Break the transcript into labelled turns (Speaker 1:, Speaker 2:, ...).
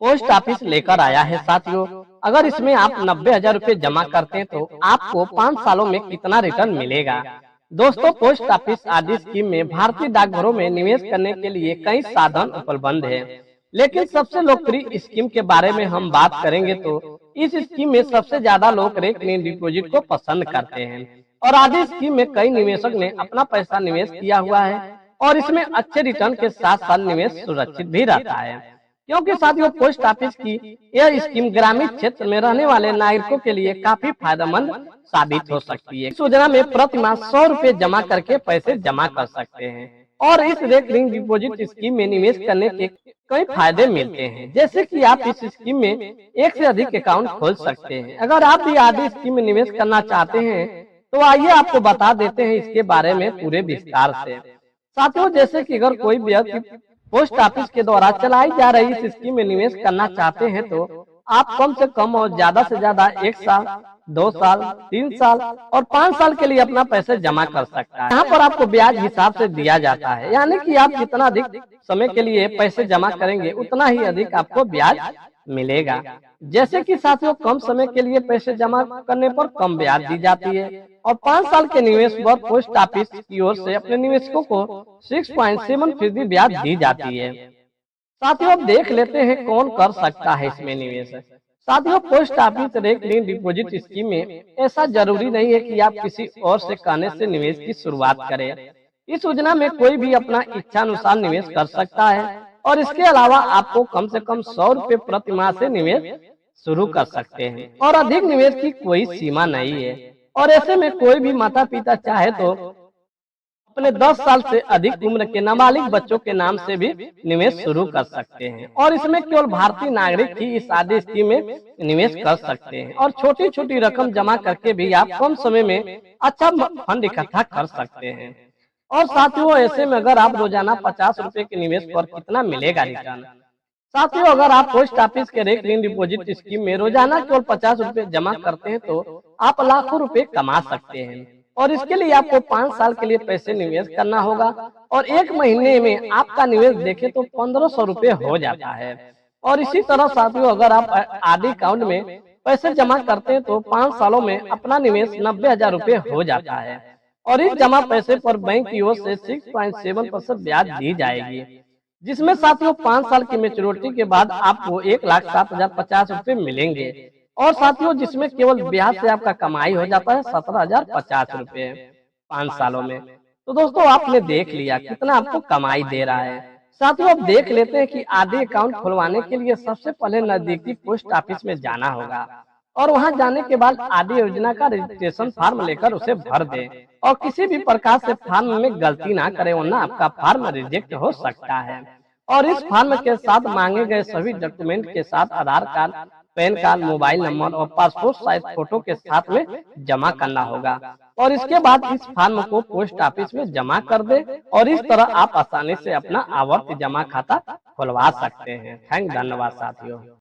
Speaker 1: Post office लेकर आया है साथियों। अगर इसमें आप 90,000 रुपए जमा करते हैं तो आपको 5 सालों में कितना रिटर्न मिलेगा। दोस्तों, पोस्ट ऑफिस आदि स्कीम में भारतीय डाकघरों में निवेश करने के लिए कई साधन उपलब्ध हैं, लेकिन सबसे लोकप्रिय स्कीम के बारे में हम बात करेंगे तो इस स्कीम में सबसे ज्यादा लोग रेकरिंग डिपॉजिट को पसंद करते हैं और आदि स्कीम में कई निवेशक ने अपना पैसा निवेश किया हुआ है और इसमें अच्छे रिटर्न के साथ साथ निवेश सुरक्षित भी रहता है, क्योंकि साथियों पोस्ट ऑफिस की यह स्कीम ग्रामीण क्षेत्र में रहने वाले नागरिकों के लिए काफी फायदेमंद साबित हो सकती है। इस योजना में प्रति माह 100 रुपए जमा करके पैसे जमा कर सकते हैं और इस रेकरिंग डिपॉजिट स्कीम में निवेश करने के कई फायदे मिलते हैं, जैसे कि आप इस स्कीम में एक से अधिक अकाउंट खोल सकते हैं। अगर आप भी आदि स्कीम में निवेश करना चाहते हैं तो आइए आपको बता देते हैं इसके बारे में पूरे विस्तार से। साथियों, जैसे कि अगर कोई व्यक्ति पोस्ट ऑफिस के द्वारा चलाई जा रही इस स्कीम में निवेश करना चाहते हैं तो आप कम से कम और ज्यादा से ज्यादा 1 साल, 2 साल, 3 साल और 5 साल के लिए अपना पैसे जमा कर सकता है। यहाँ पर आपको ब्याज हिसाब से दिया जाता है, यानी कि आप जितना अधिक समय के लिए पैसे जमा करेंगे उतना ही अधिक आपको ब्याज मिलेगा। जैसे कि साथियों, कम समय के लिए पैसे जमा करने पर कम ब्याज दी जाती है और 5 साल के निवेश पर पोस्ट ऑफिस की ओर से अपने निवेशकों को 6.7% ब्याज दी जाती है। साथियों, अब देख लेते हैं कौन कर सकता है इसमें निवेश। साथियों, post office recurring deposit scheme में ऐसा जरूरी नहीं है कि आप किसी और से कहने से निवेश की शुरुआत करें। इस योजना में कोई भी अपना इच्छा अनुसार निवेश कर सकता है और इसके अलावा आपको कम से कम 100 रुपए प्रति माह से निवेश शुरू कर सकते हैं और अधिक निवेश की कोई सीमा नहीं है। और ऐसे में कोई भी माता पिता चाहे तो अपने 10 साल से अधिक उम्र के नाबालिग बच्चों के नाम से भी निवेश शुरू कर सकते हैं और इसमें केवल भारतीय नागरिक ही इस आदि स्कीम में निवेश कर सकते हैं और छोटी छोटी रकम जमा करके भी आप कम समय में अच्छा फंड इकट्ठा कर सकते हैं। और साथियों, ऐसे में अगर आप रोजाना 50 रुपए के निवेश पर कितना मिलेगा रिटर्न। साथियों, अगर आप पोस्ट ऑफिस के रेकरिंग डिपॉजिट स्कीम में रोजाना केवल 50 रुपए जमा करते हैं तो आप लाखों रुपए कमा सकते हैं और इसके लिए आपको 5 साल के लिए पैसे निवेश करना होगा और 1 महीने में आपका निवेश देखें तो 1500 रुपए हो जाता है। और इसी तरह साथियों, अगर आप आदि अकाउंट में पैसे जमा करते हैं तो 5 सालों में अपना निवेश 90,000 रुपए हो जाता है और इस जमा पैसे पर बैंक की ओर से 6.7% ब्याज दी जाएगी, जिसमें साथियों 5 साल की मेच्योरिटी के बाद आपको 1,07,050 रुपए मिलेंगे और साथियों जिसमें केवल ब्याज से आपका कमाई हो जाता है 17,050 रुपए 5 सालों में। तो दोस्तों, आपने देख लिया कितना आपको कमाई दे रहा है। साथियों, अब देख लेते हैं कि आदि अकाउंट खुलवाने के लिए सबसे पहले नजदीकी पोस्ट ऑफिस में जाना होगा और वहां जाने के बाद आदि योजना का रजिस्ट्रेशन फॉर्म लेकर उसे भर दें और किसी भी प्रकार से फॉर्म में गलती ना करें, वरना आपका फॉर्म रिजेक्ट हो सकता है। और इस फॉर्म के साथ मांगे गए सभी डॉक्यूमेंट के साथ Aadhaar card, PAN card, mobile number और पासपोर्ट साइज फोटो के साथ में जमा करना होगा और इसके बाद इस फॉर्म को पोस्ट ऑफिस में जमा कर दे और इस तरह आप आसानी से अपना आवर्ती जमा खाता खुलवा सकते हैं। धन्यवाद साथियों।